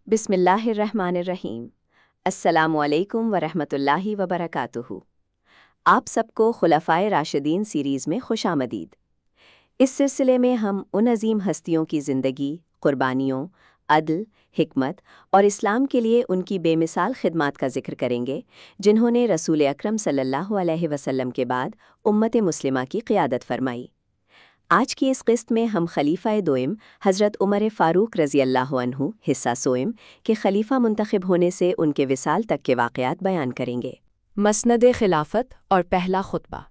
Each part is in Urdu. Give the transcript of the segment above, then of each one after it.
بسم اللہ الرحمن الرحیم۔ السلام علیکم ورحمۃ وبرکاتہ۔ آپ سب کو خلفائے راشدین سیریز میں خوش آمدید۔ اس سلسلے میں ہم ان عظیم ہستیوں کی زندگی، قربانیوں، عدل، حکمت اور اسلام کے لیے ان کی بے مثال خدمات کا ذکر کریں گے، جنہوں نے رسول اکرم صلی اللہ علیہ وسلم کے بعد امت مسلمہ کی قیادت فرمائی۔ آج کی اس قسط میں ہم خلیفہ دوئم حضرت عمر فاروق رضی اللہ عنہ حصہ سوئم کے خلیفہ منتخب ہونے سے ان کے وصال تک کے واقعات بیان کریں گے۔ مسند خلافت اور پہلا خطبہ۔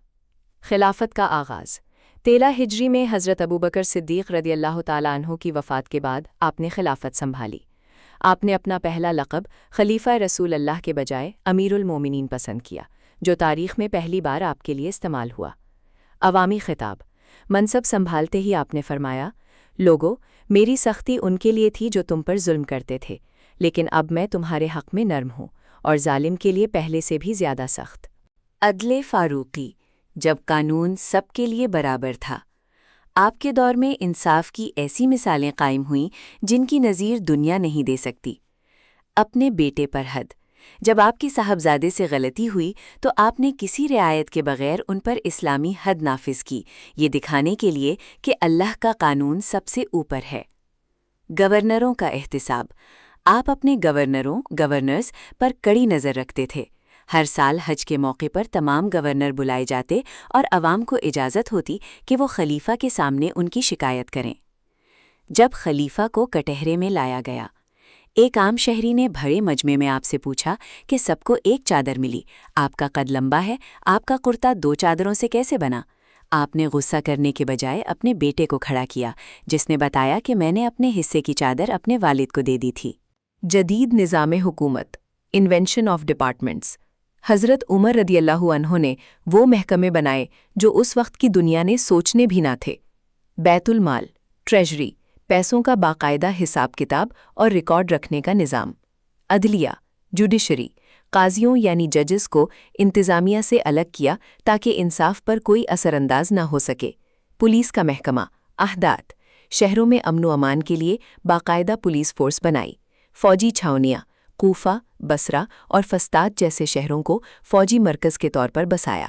خلافت کا آغاز 13 ہجری میں حضرت ابوبکر صدیق رضی اللہ تعالیٰ عنہ کی وفات کے بعد آپ نے خلافت سنبھالی۔ آپ نے اپنا پہلا لقب خلیفہ رسول اللہ کے بجائے امیر المومنین پسند کیا، جو تاریخ میں پہلی بار آپ کے لیے استعمال ہوا۔ عوامی خطاب۔ منصب سنبھالتے ہی آپ نے فرمایا، لوگو، میری سختی ان کے لیے تھی جو تم پر ظلم کرتے تھے، لیکن اب میں تمہارے حق میں نرم ہوں اور ظالم کے لیے پہلے سے بھی زیادہ سخت۔ عدل فاروقی۔ جب قانون سب کے لیے برابر تھا۔ آپ کے دور میں انصاف کی ایسی مثالیں قائم ہوئیں جن کی نظیر دنیا نہیں دے سکتی۔ اپنے بیٹے پر حد۔ جب آپ کے صاحبزادے سے غلطی ہوئی تو آپ نے کسی رعایت کے بغیر ان پر اسلامی حد نافذ کی، یہ دکھانے کے لیے کہ اللہ کا قانون سب سے اوپر ہے۔ گورنروں کا احتساب۔ آپ اپنے گورنرز پر کڑی نظر رکھتے تھے۔ ہر سال حج کے موقع پر تمام گورنر بلائے جاتے اور عوام کو اجازت ہوتی کہ وہ خلیفہ کے سامنے ان کی شکایت کریں۔ جب خلیفہ کو کٹہرے میں لایا گیا، ایک عام شہری نے بھرے مجمع میں آپ سے پوچھا کہ سب کو ایک چادر ملی، آپ کا قد لمبا ہے، آپ کا کرتا 2 چادروں سے کیسے بنا؟ آپ نے غصہ کرنے کے بجائے اپنے بیٹے کو کھڑا کیا، جس نے بتایا کہ میں نے اپنے حصے کی چادر اپنے والد کو دے دی تھی۔ جدید نظام حکومت، انوینشن آف ڈپارٹمنٹس۔ حضرت عمر رضی اللہ عنہ نے وہ محکمے بنائے جو اس وقت کی دنیا نے سوچنے بھی نہ تھے۔ بیت المال، ٹریجری، پیسوں کا باقاعدہ حساب کتاب اور ریکارڈ رکھنے کا نظام۔ عدلیہ، جوڈیشری، قاضیوں یعنی ججز کو انتظامیہ سے الگ کیا تاکہ انصاف پر کوئی اثر انداز نہ ہو سکے۔ پولیس کا محکمہ، احداث، شہروں میں امن و امان کے لیے باقاعدہ پولیس فورس بنائی۔ فوجی چھاونیاں، کوفہ، بصرہ اور فسطاط جیسے شہروں کو فوجی مرکز کے طور پر بسایا۔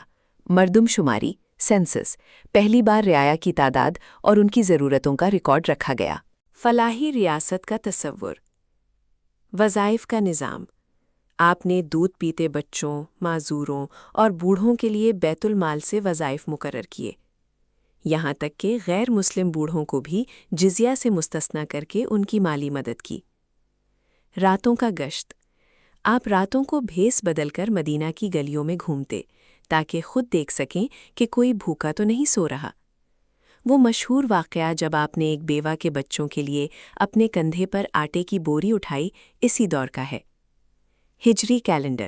مردم شماری، سینسس، پہلی بار رعایا کی تعداد اور ان کی ضرورتوں کا ریکارڈ رکھا گیا۔ فلاحی ریاست کا تصور۔ وظائف کا نظام۔ آپ نے دودھ پیتے بچوں، معذوروں اور بوڑھوں کے لیے بیت المال سے وظائف مقرر کیے، یہاں تک کہ غیر مسلم بوڑھوں کو بھی جزیہ سے مستثنیٰ کر کے ان کی مالی مدد کی۔ راتوں کا گشت۔ آپ راتوں کو بھیس بدل کر مدینہ کی گلیوں میں گھومتے تاکہ خود دیکھ سکیں کہ کوئی بھوکا تو نہیں سو رہا۔ وہ مشہور واقعہ جب آپ نے ایک بیوہ کے بچوں کے لیے اپنے کندھے پر آٹے کی بوری اٹھائی، اسی دور کا ہے۔ ہجری کیلنڈر۔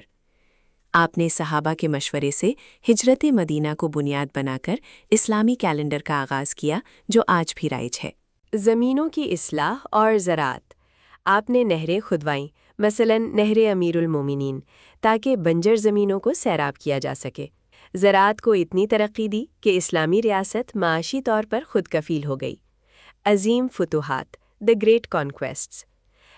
آپ نے صحابہ کے مشورے سے ہجرت مدینہ کو بنیاد بنا کر اسلامی کیلنڈر کا آغاز کیا، جو آج بھی رائج ہے۔ زمینوں کی اصلاح اور زراعت۔ آپ نے نہریں کھدوائیں، مثلاً نہر امیر المومنین، تاکہ بنجر زمینوں کو سیراب کیا جا سکے۔ زراعت کو اتنی ترقی دی کہ اسلامی ریاست معاشی طور پر خود کفیل ہو گئی۔ عظیم فتوحات، دی گریٹ کانکویسٹس۔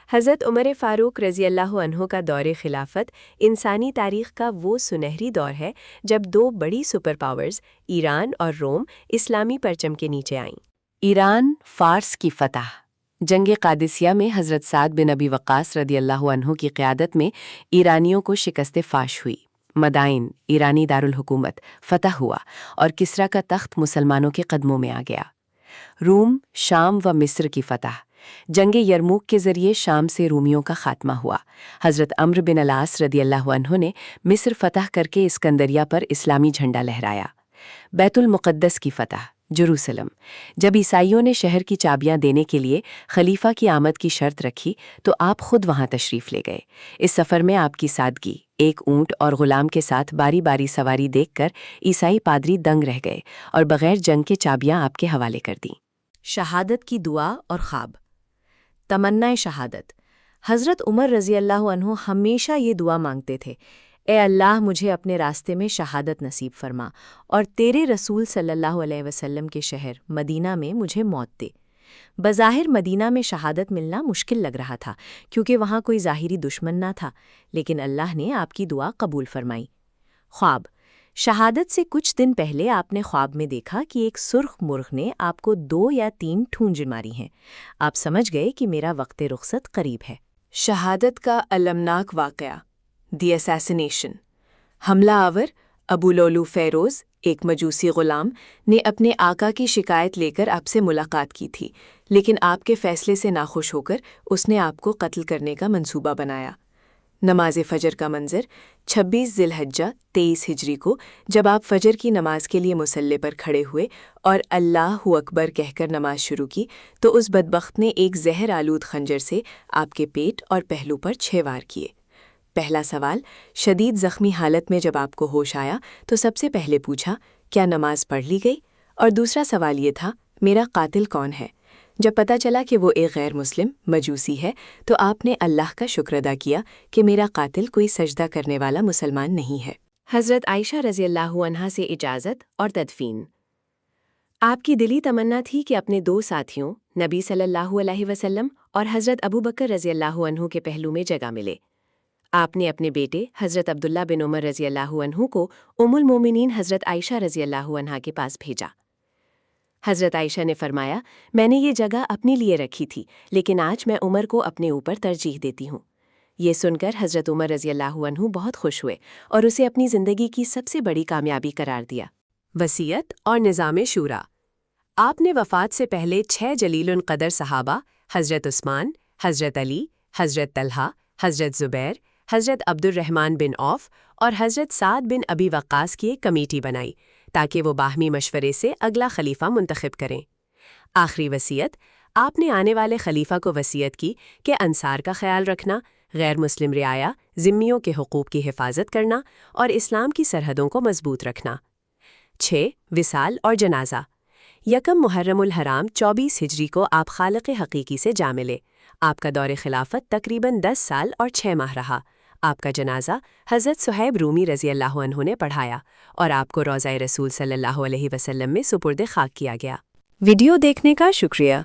حضرت عمر فاروق رضی اللہ عنہ کا دور خلافت انسانی تاریخ کا وہ سنہری دور ہے جب 2 بڑی سپر پاورز، ایران اور روم، اسلامی پرچم کے نیچے آئیں۔ ایران فارس کی فتح۔ جنگ قادسیہ میں حضرت سعد بن ابی وقاص رضی اللہ عنہ کی قیادت میں ایرانیوں کو شکست فاش ہوئی۔ مدائن، ایرانی دارالحکومت، فتح ہوا اور کسریٰ کا تخت مسلمانوں کے قدموں میں آ گیا۔ روم، شام و مصر کی فتح۔ جنگ یرموک کے ذریعے شام سے رومیوں کا خاتمہ ہوا۔ حضرت عمرو بن العاص رضی اللہ عنہ نے مصر فتح کر کے اسکندریہ پر اسلامی جھنڈا لہرایا۔ بیت المقدس کی فتح، جروسلم۔ جب عیسائیوں نے شہر کی چابیاں دینے کے لیے خلیفہ کی آمد کی شرط رکھی تو آپ خود وہاں تشریف لے گئے۔ اس سفر میں آپ کی سادگی، ایک اونٹ اور غلام کے ساتھ باری باری سواری دیکھ کر عیسائی پادری دنگ رہ گئے اور بغیر جنگ کے چابیاں آپ کے حوالے کر دیں۔ شہادت کی دعا اور خواب۔ تمنا شہادت۔ حضرت عمر رضی اللہ عنہ ہمیشہ یہ دعا مانگتے تھے، اے اللہ، مجھے اپنے راستے میں شہادت نصیب فرما اور تیرے رسول صلی اللہ علیہ وسلم کے شہر مدینہ میں مجھے موت دے۔ بظاہر مدینہ میں شہادت ملنا مشکل لگ رہا تھا کیونکہ وہاں کوئی ظاہری دشمن نہ تھا، لیکن اللہ نے آپ کی دعا قبول فرمائی۔ خواب۔ شہادت سے کچھ دن پہلے آپ نے خواب میں دیکھا کہ ایک سرخ مرغ نے آپ کو 2 یا 3 ٹھونج ماری ہیں۔ آپ سمجھ گئے کہ میرا وقت رخصت قریب ہے۔ شہادت کا المناک واقعہ، دی اسیسینیشن۔ حملہ آور ابو لولو فیروز، ایک مجوسی غلام، نے اپنے آقا کی شکایت لے کر آپ سے ملاقات کی تھی، لیکن آپ کے فیصلے سے ناخوش ہو کر اس نے آپ کو قتل کرنے کا منصوبہ بنایا۔ نماز فجر کا منظر 26 ذی الحجہ 23 ہجری کو جب آپ فجر کی نماز کے لیے مصلی پر کھڑے ہوئے اور اللہ اکبر کہہ کر نماز شروع کی تو اس بدبخت نے ایک زہر آلود خنجر سے آپ کے پیٹ اور پہلو پر 6 وار کیے۔ پہلا سوال، شدید زخمی حالت میں جب آپ کو ہوش آیا تو سب سے پہلے پوچھا کیا نماز پڑھ لی گئی؟ اور دوسرا سوال یہ تھا میرا قاتل کون ہے؟ جب پتہ چلا کہ وہ ایک غیر مسلم مجوسی ہے تو آپ نے اللہ کا شکر ادا کیا کہ میرا قاتل کوئی سجدہ کرنے والا مسلمان نہیں ہے۔ حضرت عائشہ رضی اللہ عنہا سے اجازت اور تدفین۔ آپ کی دلی تمنا تھی کہ اپنے 2 ساتھیوں نبی صلی اللہ علیہ وسلم اور حضرت ابو بکر رضی اللہ عنہ کے پہلو میں جگہ ملے۔ آپ نے اپنے بیٹے حضرت عبداللہ بن عمر رضی اللہ عنہ کو ام المومنین حضرت عائشہ رضی اللہ عنہا کے پاس بھیجا۔ حضرت عائشہ نے فرمایا میں نے یہ جگہ اپنے لیے رکھی تھی لیکن آج میں عمر کو اپنے اوپر ترجیح دیتی ہوں۔ یہ سن کر حضرت عمر رضی اللہ عنہ بہت خوش ہوئے اور اسے اپنی زندگی کی سب سے بڑی کامیابی قرار دیا۔ وصیت اور نظام شورا۔ آپ نے وفات سے پہلے 6 جلیل القدر صحابہ حضرت عثمان، حضرت علی، حضرت طلحہ، حضرت زبیر، حضرت عبد الرحمن بن عوف اور حضرت سعد بن ابی وقاص کی ایک کمیٹی بنائی تاکہ وہ باہمی مشورے سے اگلا خلیفہ منتخب کریں۔ آخری وصیت، آپ نے آنے والے خلیفہ کو وصیت کی کہ انصار کا خیال رکھنا، غیر مسلم رعایا، ذمیوں کے حقوق کی حفاظت کرنا اور اسلام کی سرحدوں کو مضبوط رکھنا۔ 6 وصال اور جنازہ۔ یکم محرم الحرام 24 ہجری کو آپ خالق حقیقی سے جا ملے۔ آپ کا دور خلافت تقریباً 10 سال اور 6 ماہ رہا۔ آپ کا جنازہ حضرت صہیب رومی رضی اللہ عنہ نے پڑھایا اور آپ کو روضہ رسول صلی اللہ علیہ وسلم میں سپرد خاک کیا گیا۔ ویڈیو دیکھنے کا شکریہ۔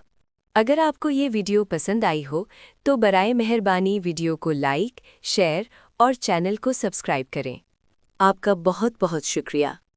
اگر آپ کو یہ ویڈیو پسند آئی ہو تو برائے مہربانی ویڈیو کو لائک، شیئر اور چینل کو سبسکرائب کریں۔ آپ کا بہت بہت شکریہ۔